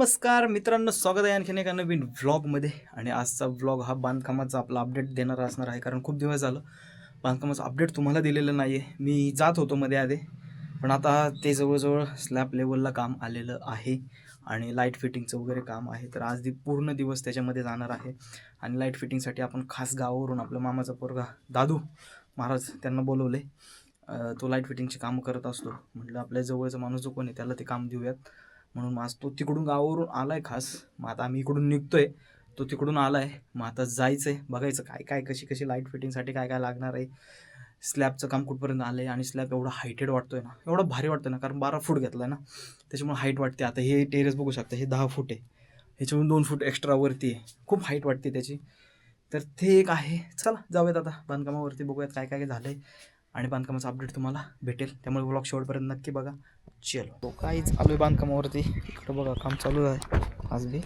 नमस्कार मित्रांनो, स्वागत आहे आणखीन एका नवीन व्लॉगमध्ये. आणि आजचा व्लॉग हा बांधकामाचा आपला अपडेट देणारा असणार आहे, कारण खूप दिवस झालं बांधकामाचं अपडेट तुम्हाला दिलेलं नाही आहे. मी जात होतो मध्ये आधी, पण आता ते जवळजवळ स्लॅब लेवलला काम आलेलं आहे आणि लाईट फिटिंगचं वगैरे काम आहे. तर आज पूर्ण दिवस त्याच्यामध्ये जाणार आहे. आणि लाईट फिटिंगसाठी आपण खास गावावरून आपला मामाचा पोरगा दादू महाराज त्यांना बोलवले. तो लाईट फिटिंगची कामं करत असतो. म्हटलं आपल्या जवळचा माणूस जो कोण आहे त्याला ते काम देऊयात, म्हणून आज तो तिकडून गावावरून आला आहे खास. मग आता आम्ही इकडून निघतो आहे, तो तिकडून आला आहे. मग आता जायचं आहे, बघायचं काय काय कशी लाईट फिटिंगसाठी काय काय लागणार आहे, स्लॅबचं काम कुठपर्यंत आलं आहे. आणि स्लॅब एवढा हायटेड वाटतो आहे ना, एवढं भारी वाटतं ना, कारण 12 फूट घेतला आहे ना, त्याच्यामुळे हाईट वाटते. आता हे टेरेस बघू शकता, हे 10 फूट आहे, ह्याच्यावरून 2 फूट एक्स्ट्रा वरती आहे. खूप हाईट वाटते त्याची. तर ते एक आहे. चला जाऊयात आता बांधकामावरती, बघूयात काय काय झालं आहे आणि बांधकामाचा अपडेट तुम्हाला भेटेल. त्यामुळे व्लॉग शेवटपर्यंत नक्की बघा. चलो, तो काहीच चालू आहे बांधकामावरती. इकडं बघा काम चालू आहे आज बी.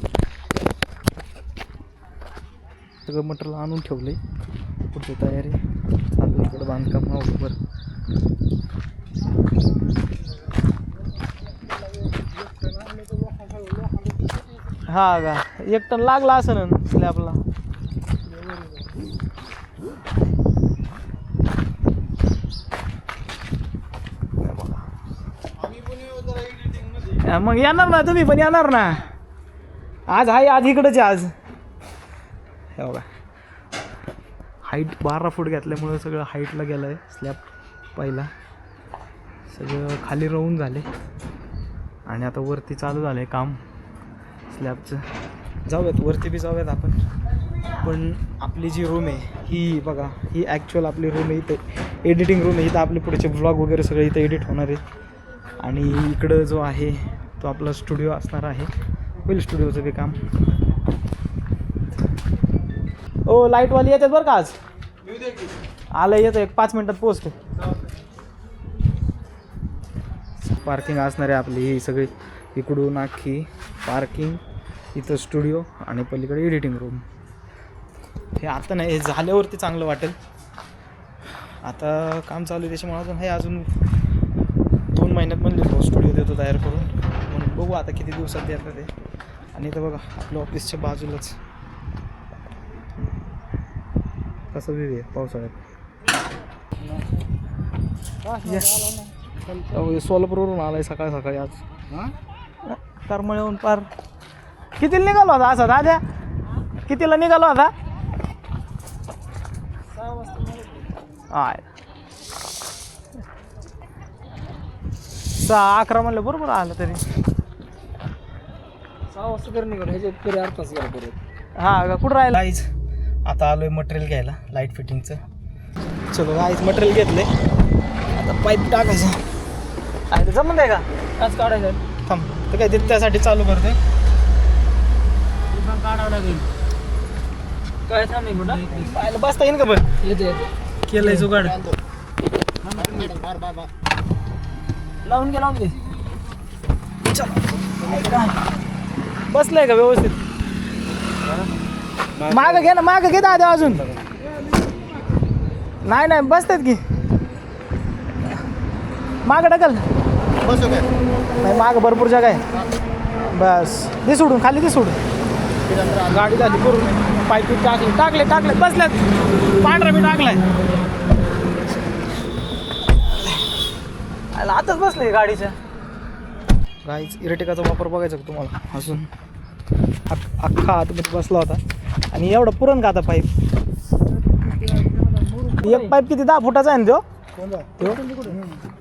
सगळं मटेरियल आणून ठेवले, पुढची तयारी चालू आहे इकडं बांधकामावर. हा का, 1 टन लागला असं ना स्लॅबला. मग येणार ना, तुम्ही पण येणार ना. आज आहे, आज इकडंच आहे आज. हे बघा, हाईट 12 फूट घेतल्यामुळं सगळं हाईटला गेलं आहे स्लॅब. पहिला सगळं खाली राहून झाले आणि आता वरती चालू झालं आहे काम स्लॅबचं. जाऊयात वरती बी जाऊयात आपण. पण आपली जी रूम आहे ही बघा, ही ॲक्च्युअल आपली रूम आहे. इथं एडिटिंग रूम आहे. इथं आपले पुढचे व्लॉग वगैरे सगळं इथं एडिट होणार आहे. आणि इकडं जो आहे तो आपला स्टुडिओ असणार आहे. होईल स्टुडिओचं बी काम. ओ लाईटवाली येतात बरं का आज. आलं येतं, 1-5 मिनटात पोहोचतो. पार्किंग असणार आहे आपली ही सगळी. इकडून अख्खी पार्किंग, इथं स्टुडिओ आणि पलीकडे एडिटिंग रूम. हे आता नाही, हे झाल्यावरती चांगलं वाटेल. आता काम चालू आहे त्याच्यामुळे अजून हे अजून 2 महिन्यात म्हणले स्टुडिओ देतो तयार करून. म्हणून बघू आता किती दिवसात देतात ते. आणि इथं बघा आपल्या ऑफिसच्या बाजूलाच कसं व्ह्यू आहे पावसाळ्यात. सोलापूरवरून आलाय सकाळी सकाळी आज. करमळेहून पार. कितीला निघालो होता असा दाद्या? कितीला निघालो होता? 6 वाजता. आय 6-11 म्हणलं बरोबर आलं तरी. 6 वाजता कर निघालो, ह्याच्यात तरी 8 तास गेला परत. हा का, कुठं राहिला आईच. आता आलोय मटेरियल घ्यायला लाईट फिटिंगचं. चलो आईच मटेरियल घेतलंय, आता पाईप टाकायचं आहे. जमून आहे का आज काढायचं थांब, तर काय ते त्यासाठी चालू करतोय. काढावं लागेल. काय थांब एक मिनिट. पाहिलं बसता येईन का बरं. येते केलंय जुगाड. लावून घे. बसलंय का व्यवस्थित? मागं घे ना, मागं घे दादा अजून. नाही बसतात की मागं ढकल. नाही मागं भरपूर जागा आहे. बस दे सोडून, खाली दे सोडून. गाडी झाली करून पाईप टाकले बसल्यात. पांढरा मी टाकलाय. आताच बसले गाडीच्या. गाईच इरेटिकाचा वापर बघायचा का तुम्हाला. अजून अख्खा आतमध्ये बसला होता. आणि एवढा पुरण का आता पाईप. एक पाईप किती 10 फुटाचा आहे ना तो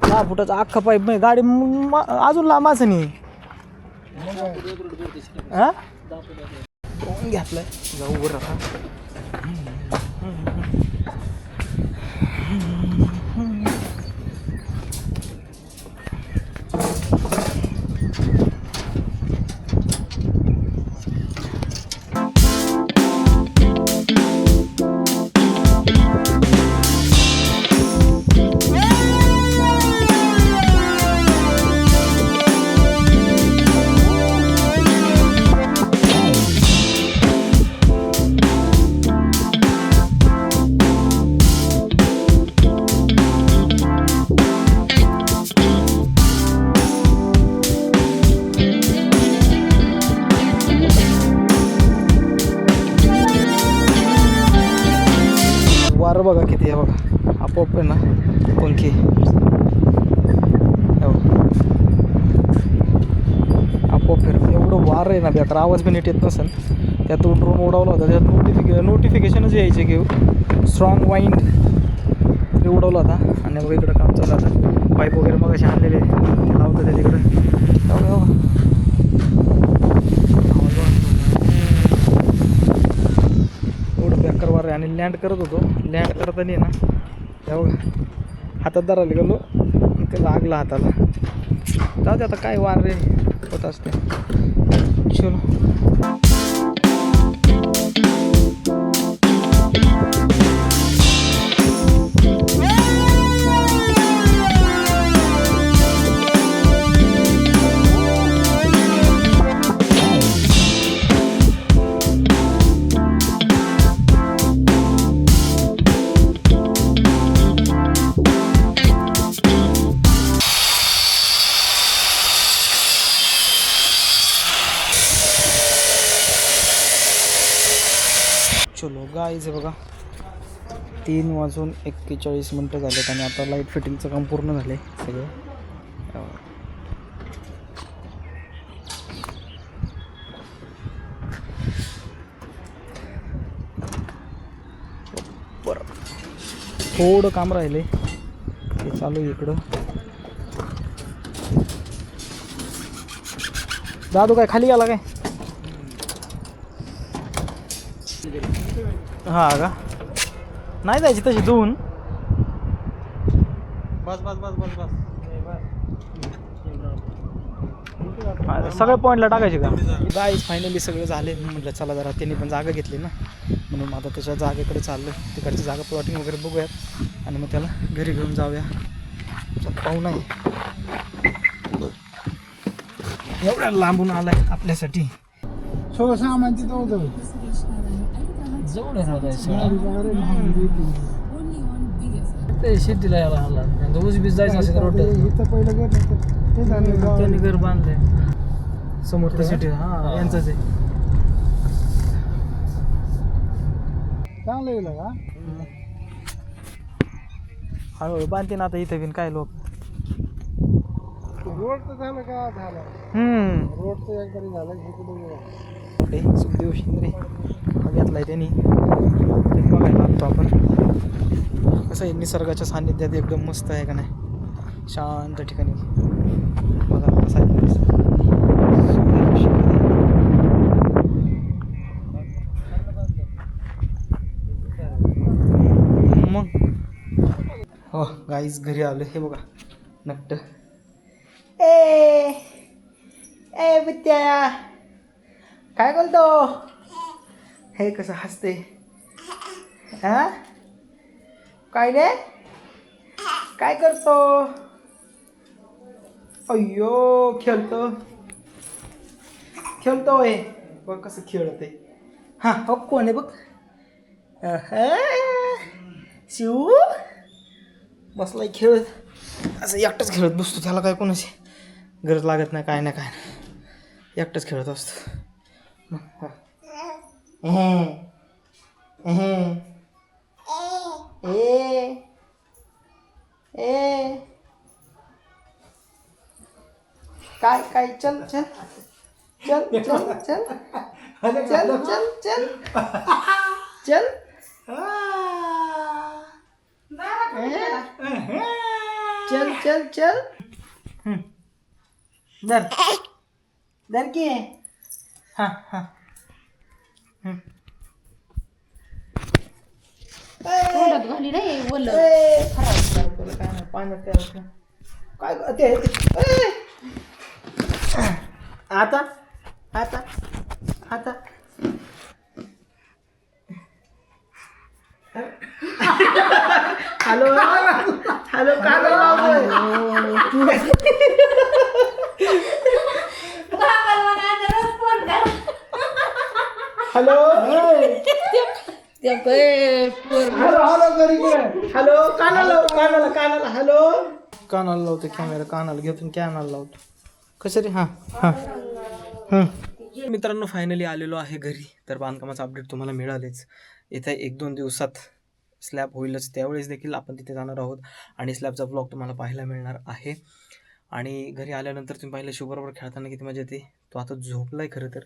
10 फुटाचा अख्खा पाईप. म्हणजे गाडी अजून लांब असं नाही. हां घेतलाय जाऊ बरं आता. वारं बघा किती आहे बघा, आपोआप आहे ना पंखे, आपोआप फिरत. एवढं वारं आहे ना बेकार, आवाज पण नीट येत नसेल. त्यात ड्रोन उडवला होता, त्यात नोटिफिकेशनच यायचे की स्ट्रॉंग वाइंड ते उडवला होता. आणि मग इकडं काम चालू आता, पाईप वगैरे मग असे आणलेले ते लावतं ते तिकडं. एवढं बेकार वारं आहे. आणि लँड करत होतो, लँड करताना ना तेव्हा हातात धरायला गेलो, ते लागलं हाताला. जाऊ दे आता, काय वार रे होत असते. चलो चलो गाईज बघा, 3:41 झालेत आणि आता लाईट फिटिंगचं काम पूर्ण झालं आहे सगळं. बरं, थोडं काम राहिले ते चालू आहे इकडं. दादू काय खाली गेला काय? हा का, नाही जायची तशी धुवून. बस बस बस बस बस सगळ्या पॉईंटला टाकायचे का? गाईज फायनली सगळं झाले. म्हटलं चला जरा, त्यांनी पण जागा घेतली ना, म्हणून आता त्याच्या जागेकडे चाललो. तिकडची जागा प्लॉटिंग वगैरे बघूयात आणि मग त्याला घरी घेऊन जाऊया. पाहुणा आहे एवढ्या लांबून आलाय आपल्यासाठी. सगळं सामान तिथं होतं, जवळ ते शेतीला यायला हल्ला ऊस बीस जायचं असेल रोड त्यांनी घर बांधले समोर त्या सिटी. हा यांचंच आहे. चांगलं येईल का हळूहळू बांधते ना आता इथं बिन काय लोक. रोड तर झालं का झालं, रोड तर एकदा झालं. सुखदेव शिंदे घेतलाय त्यांनी, ते बघायला लागतो आपण. कसं आहे, निसर्गाच्या सान्निध्यात एकदम मस्त आहे का नाही, शांत ठिकाणी. बघा कसं आहे सुखदेव शिंदे. मग हो गाईज घरी आलो. हे बघा नक्ट ए बित्या काय बोलतो, हे कसं हसते. हा काय रे, काय करतो? अय्यो खेळतोय बघ कसं खेळतंय. हा हो कोण आहे बघ, शिव बसलाय खेळत. असं एकटाच खेळत बसतो, त्याला काय कोणाची गरज लागत नाही, काय नाही काय नाही, एकटाच खेळत असतो. काय काय चल चल चल चल चल चल चल चल चल चल चल चल दर दर की हां हां घाली रे बोल काय नाही पाण्यात काय ते आता आता आता हॅलो हॅलो काय हॅलो हॅलो कानाला हॅलो कानाला लावतो कॅमेरा, कानाला घेतो कॅनाला लावतो कसं रे. हां हां मित्रांनो फायनली आलेलो आहे घरी. तर बांधकामाचं अपडेट तुम्हाला मिळालेच. येत्या 1-2 दिवसात स्लॅब होईलच त्यावेळेस देखील आपण तिथे जाणार आहोत आणि स्लॅबचा व्लॉग तुम्हाला पाहायला मिळणार आहे. आणि घरी आल्यानंतर तुम्ही पाहिलं शुभबरोबर खेळताना किती मजा येते. तो आता झोपला आहे खरं तर,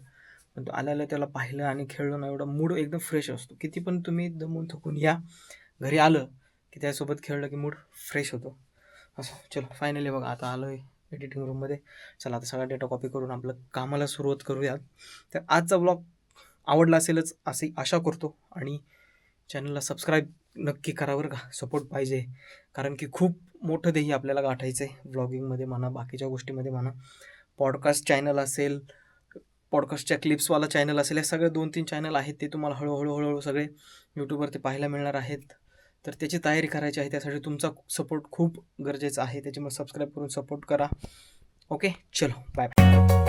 पण तो आल्याला त्याला पाहिलं आणि खेळलं ना, एवढा मूड एकदम फ्रेश असतो. किती पण तुम्ही दमून थकून या, घरी आलं की त्यासोबत खेळलं की मूड फ्रेश होतो. असं चलो फायनली बघा आता आलो आहे एडिटिंग रूममध्ये. चला आता सगळा डेटा कॉपी करून आपलं कामाला सुरुवात करूयात. तर आजचा ब्लॉग आवडला असेलच अशी आशा करतो आणि चॅनलला सबस्क्राईब नक्की करा बरं का, सपोर्ट पाहिजे. कारण की खूप मोठं ध्येय आपल्याला गाठायचं आहे व्लॉगिंगमध्ये म्हणा, बाकीच्या गोष्टीमध्ये म्हणा. पॉडकास्ट चॅनल असेल, पॉडकास्टच्या क्लिप्सवाला चॅनल असेल, हे सगळे 2-3 चॅनल आहेत ते तुम्हाला हळूहळू सगळे यूट्यूबवरती पाहायला मिळणार आहेत. तर त्याची तयारी करायची आहे, त्यासाठी तुमचा सपोर्ट खूप गरजेचा आहे. त्याच्यामुळे सबस्क्राईब करून सपोर्ट करा. ओके चलो बाय.